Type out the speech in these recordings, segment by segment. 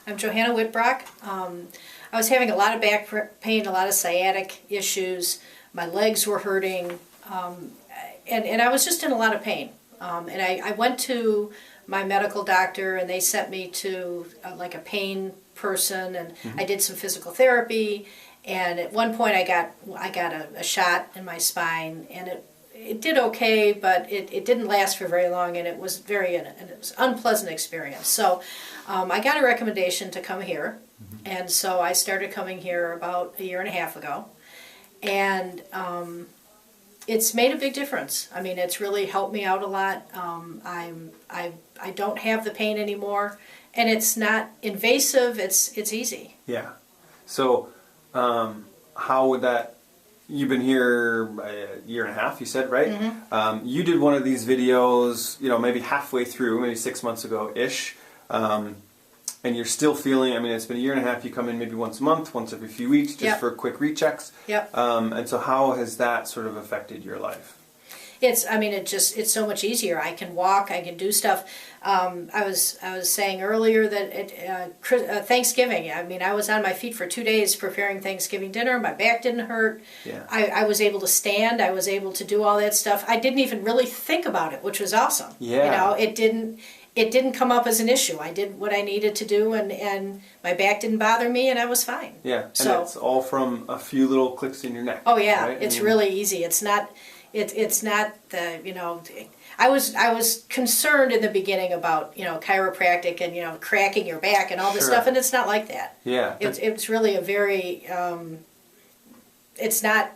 I'm Johanna Whitbrock. I was having a lot of back pain, a lot of sciatic issues. My legs were hurting, and I was just in a lot of pain. And I went to my medical doctor, and they sent me to like a pain person, and I did some physical therapy. And at one point, I got a shot in my spine, and it did okay, but it didn't last for very long, and it was an unpleasant experience. So I got a recommendation to come here, and so I started coming here about a year and a half ago, and it's made a big difference. I mean, it's really helped me out a lot. I don't have the pain anymore, and it's not invasive. It's easy. Yeah. So how would that? You've been here a year and a half, you said, right? Mm-hmm. You did one of these videos, maybe halfway through, maybe 6 months ago-ish, and you're still feeling, I mean, it's been a year and a half, you come in maybe once a month, once every few weeks, just for quick rechecks. Yep. And so how has that sort of affected your life? It's so much easier. I can walk, I can do stuff. I was saying earlier that at Thanksgiving, I mean, I was on my feet for 2 days preparing Thanksgiving dinner. My back didn't hurt. Yeah. I was able to stand. I was able to do all that stuff. I didn't even really think about it, which was awesome. Yeah. It didn't come up as an issue. I did what I needed to do, and my back didn't bother me, and I was fine. Yeah. And it's all from a few little clicks in your neck. Oh yeah, right? It's really easy. It's not the, I was concerned in the beginning about, chiropractic and, cracking your back and all this stuff, and it's not like that. Yeah. It's really a very, it's not,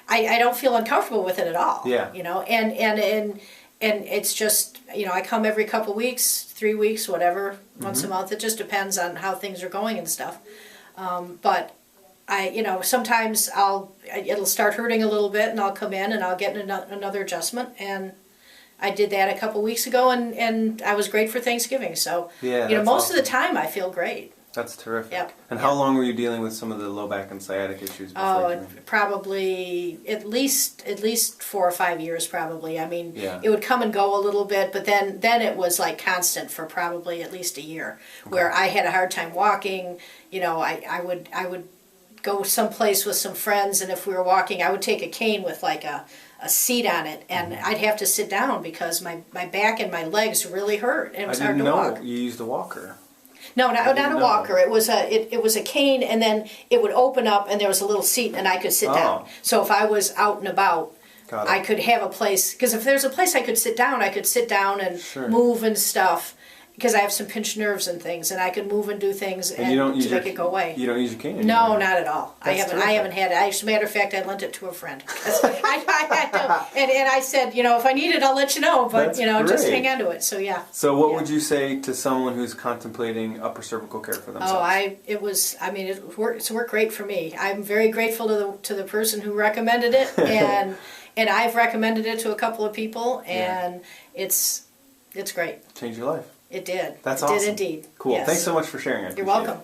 I don't feel uncomfortable with it at all. Yeah. And it's just, I come every couple weeks, 3 weeks, whatever, once a month. It just depends on how things are going and stuff. But sometimes it'll start hurting a little bit, and I'll come in and I'll get another adjustment, and I did that a couple weeks ago, and I was great for Thanksgiving. So, most of the time I feel great. That's terrific. Yep. And how long were you dealing with some of the low back and sciatic issues before? Probably at least 4 or 5 years, probably. I mean, it would come and go a little bit, but then it was like constant for probably at least a year, where I had a hard time walking. I would go someplace with some friends, and if we were walking, I would take a cane with like a seat on it, and I'd have to sit down because my back and my legs really hurt, and it was hard to walk. I didn't know you used a walker. No, not a walker. It was a cane, and then it would open up, and there was a little seat, and I could sit down. So if I was out and about, I could have a place, because if there's a place I could sit down and move and stuff. Because I have some pinched nerves and things, and I can move and do things to make it go away. You don't use your cane anymore? No, not at all. I haven't had it. As a matter of fact, I lent it to a friend. and I said, if I need it, I'll let you know. But just hang on to it. So yeah. So what would you say to someone who's contemplating upper cervical care for themselves? It's worked great for me. I'm very grateful to the person who recommended it, and I've recommended it to a couple of people, and it's great. Changed your life. It did. That's awesome. It did indeed. Cool. Yes. Thanks so much for sharing. You're welcome.